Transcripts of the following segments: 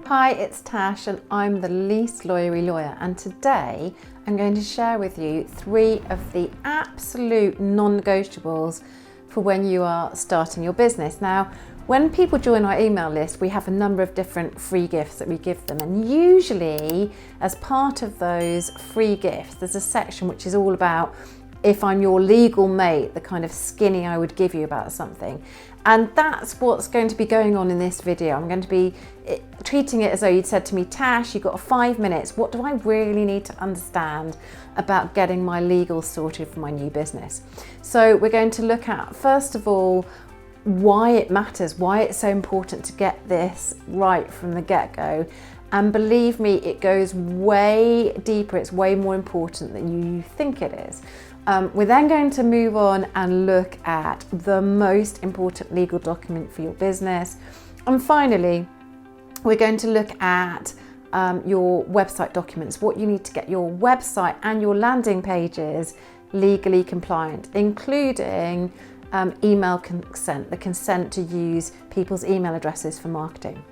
Hi, it's Tash and I'm the least lawyery lawyer, and today I'm going to share with you 3 of the absolute non-negotiables for when you are starting your business. Now, when people join our email list, we have a number of different free gifts that we give them, and usually as part of those free gifts there's a section which is all about if I'm your legal mate, the kind of skinny I would give you about something. And that's what's going to be going on in this video. I'm going to be treating it as though you'd said to me, Tash, you've got 5 minutes. What do I really need to understand about getting my legal sorted for my new business? So we're going to look at, first of all, why it matters, why it's so important to get this right from the get-go. And believe me, it goes way deeper. It's way more important than you think it is. We're then going to move on and look at the most important legal document for your business. And finally, we're going to look at your website documents, what you need to get your website and your landing pages legally compliant, including email consent, the consent to use people's email addresses for marketing.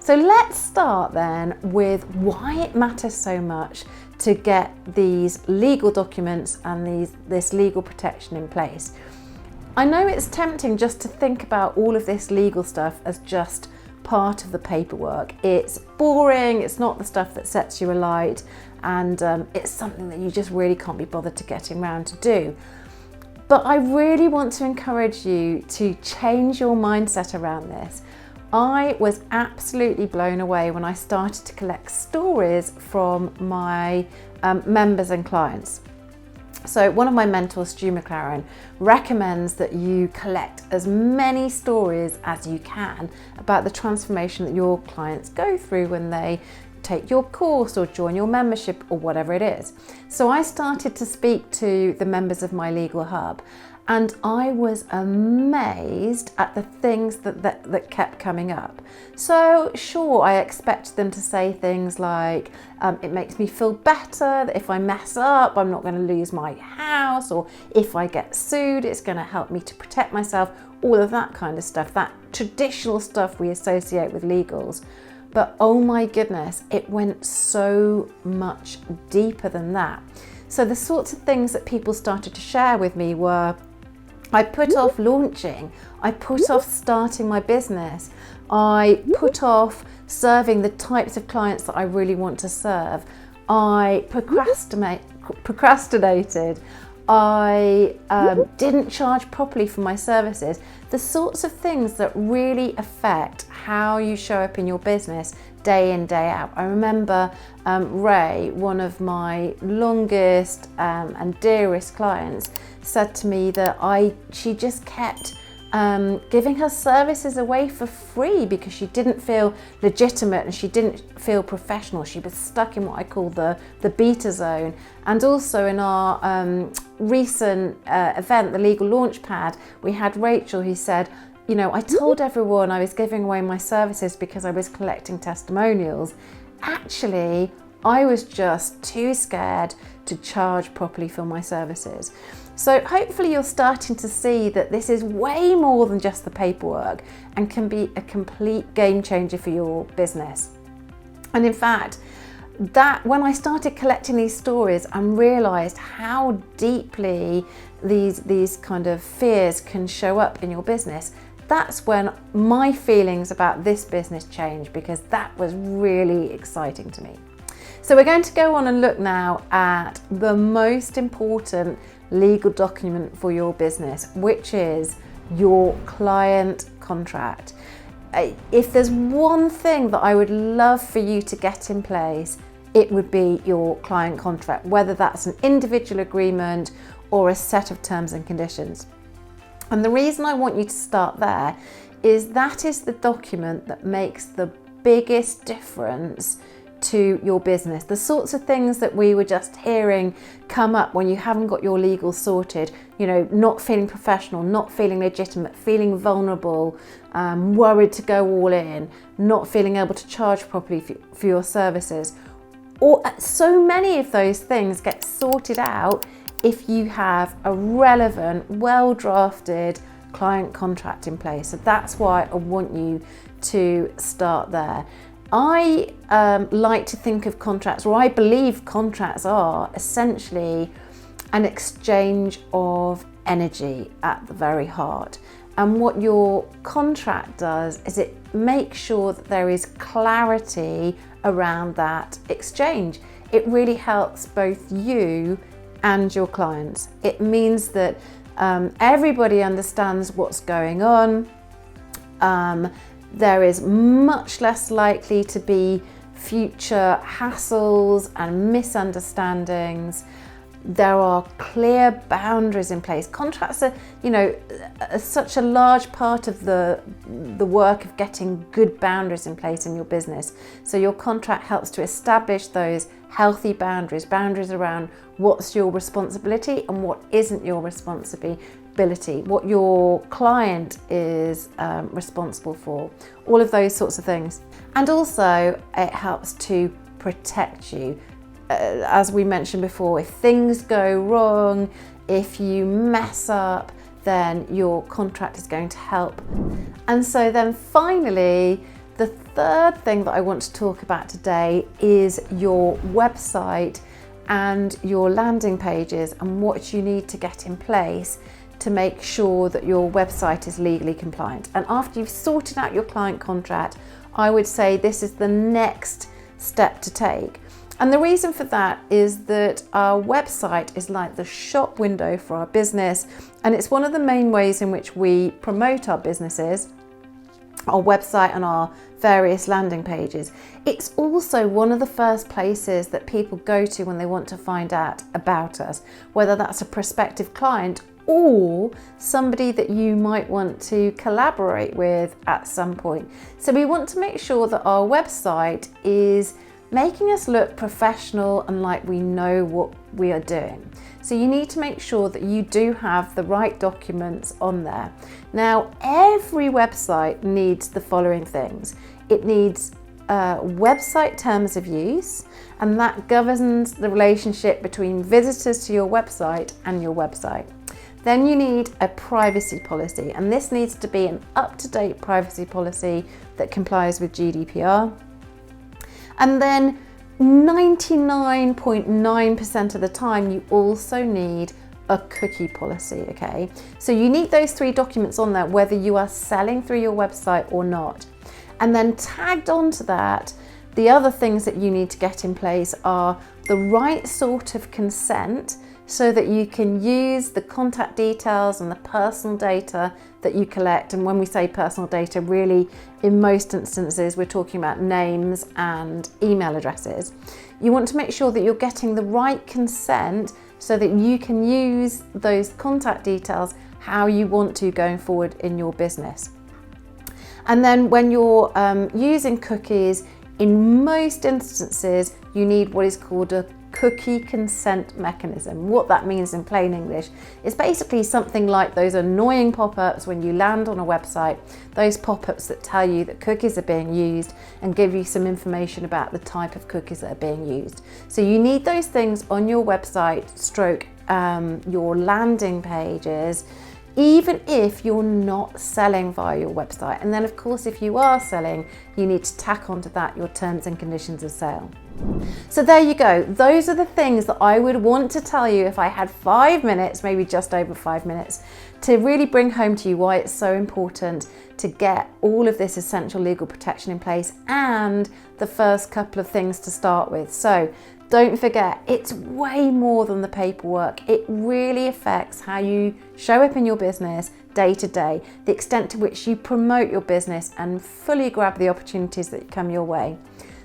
So let's start then with why it matters so much to get these legal documents and this legal protection in place. I know it's tempting just to think about all of this legal stuff as just part of the paperwork. It's boring, it's not the stuff that sets you alight, and it's something that you just really can't be bothered to getting around to do. But I really want to encourage you to change your mindset around this. I was absolutely blown away when I started to collect stories from my members and clients. So one of my mentors, Stu McLaren, recommends that you collect as many stories as you can about the transformation that your clients go through when they take your course or join your membership or whatever it is. So I started to speak to the members of my legal hub, and I was amazed at the things that kept coming up. So sure, I expected them to say things like, it makes me feel better that if I mess up, I'm not going to lose my house, or if I get sued, it's going to help me to protect myself, all of that kind of stuff, that traditional stuff we associate with legals. But oh my goodness, it went so much deeper than that. So the sorts of things that people started to share with me were, I put off launching, I put off starting my business, I put off serving the types of clients that I really want to serve, I procrastinated, I didn't charge properly for my services. The sorts of things that really affect how you show up in your business day in, day out. I remember Ray, one of my longest and dearest clients, said to me that she just kept giving her services away for free because she didn't feel legitimate and she didn't feel professional. She was stuck in what I call the beta zone. And also in our recent event, the Legal Launchpad, we had Rachel who said, you know, I told everyone I was giving away my services because I was collecting testimonials. Actually, I was just too scared to charge properly for my services. So hopefully you're starting to see that this is way more than just the paperwork and can be a complete game changer for your business. And in fact, that when I started collecting these stories and realized how deeply these kind of fears can show up in your business, that's when my feelings about this business changed, because that was really exciting to me. So we're going to go on and look now at the most important legal document for your business, which is your client contract. If there's one thing that I would love for you to get in place, it would be your client contract, whether that's an individual agreement or a set of terms and conditions. And the reason I want you to start there is that is the document that makes the biggest difference to your business. The sorts of things that we were just hearing come up when you haven't got your legal sorted, you know, not feeling professional, not feeling legitimate, feeling vulnerable, worried to go all in, not feeling able to charge properly for your services. Or so many of those things get sorted out if you have a relevant, well-drafted client contract in place. So that's why I want you to start there. I like to think of contracts, or I believe contracts are essentially an exchange of energy at the very heart. And what your contract does is it makes sure that there is clarity around that exchange. It really helps both you and your clients. It means that everybody understands what's going on. There is much less likely to be future hassles and misunderstandings. There are clear boundaries in place. Contracts are, such a large part of the work of getting good boundaries in place in your business. So your contract helps to establish those healthy boundaries around what's your responsibility and what isn't your responsibility, what your client is responsible for, all of those sorts of things. And also it helps to protect you. As we mentioned before, if things go wrong, if you mess up, then your contract is going to help. And so then finally, the third thing that I want to talk about today is your website and your landing pages and what you need to get in place to make sure that your website is legally compliant. And after you've sorted out your client contract, I would say this is the next step to take. And the reason for that is that our website is like the shop window for our business, and it's one of the main ways in which we promote our businesses, our website and our various landing pages. It's also one of the first places that people go to when they want to find out about us, whether that's a prospective client or somebody that you might want to collaborate with at some point. So we want to make sure that our website is making us look professional and like we know what we are doing. So you need to make sure that you do have the right documents on there. Now, every website needs the following things. It needs website terms of use, and that governs the relationship between visitors to your website and your website. Then you need a privacy policy, and this needs to be an up-to-date privacy policy that complies with GDPR. And then 99.9% of the time, you also need a cookie policy, okay? So you need those three documents on there, whether you are selling through your website or not. And then tagged onto that, the other things that you need to get in place are the right sort of consent so that you can use the contact details and the personal data that you collect. And when we say personal data, really, in most instances, we're talking about names and email addresses. You want to make sure that you're getting the right consent so that you can use those contact details how you want to going forward in your business. And then when you're using cookies, in most instances, you need what is called a cookie consent mechanism. What that means in plain English is basically something like those annoying pop-ups when you land on a website, those pop-ups that tell you that cookies are being used and give you some information about the type of cookies that are being used. So you need those things on your website your landing pages, even if you're not selling via your website. And then of course, if you are selling, you need to tack onto that your terms and conditions of sale. So there you go. Those are the things that I would want to tell you if I had 5 minutes, maybe just over 5 minutes, to really bring home to you why it's so important to get all of this essential legal protection in place and the first couple of things to start with. So don't forget, it's way more than the paperwork. It really affects how you show up in your business day to day, the extent to which you promote your business and fully grab the opportunities that come your way.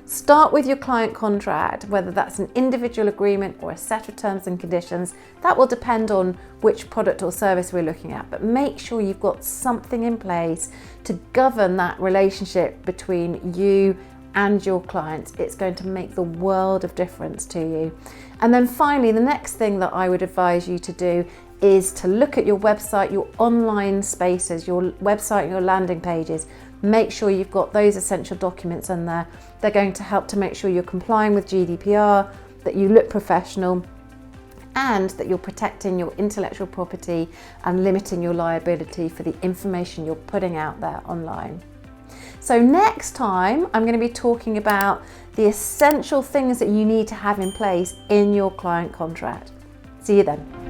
Start with your client contract, whether that's an individual agreement or a set of terms and conditions. That will depend on which product or service we're looking at, but make sure you've got something in place to govern that relationship between you and your clients. It's going to make the world of difference to you. And then finally, the next thing that I would advise you to do is to look at your website, your online spaces, your website, your landing pages. Make sure you've got those essential documents in there. They're going to help to make sure you're complying with GDPR, that you look professional, and that you're protecting your intellectual property and limiting your liability for the information you're putting out there online. So next time, I'm going to be talking about the essential things that you need to have in place in your client contract. See you then.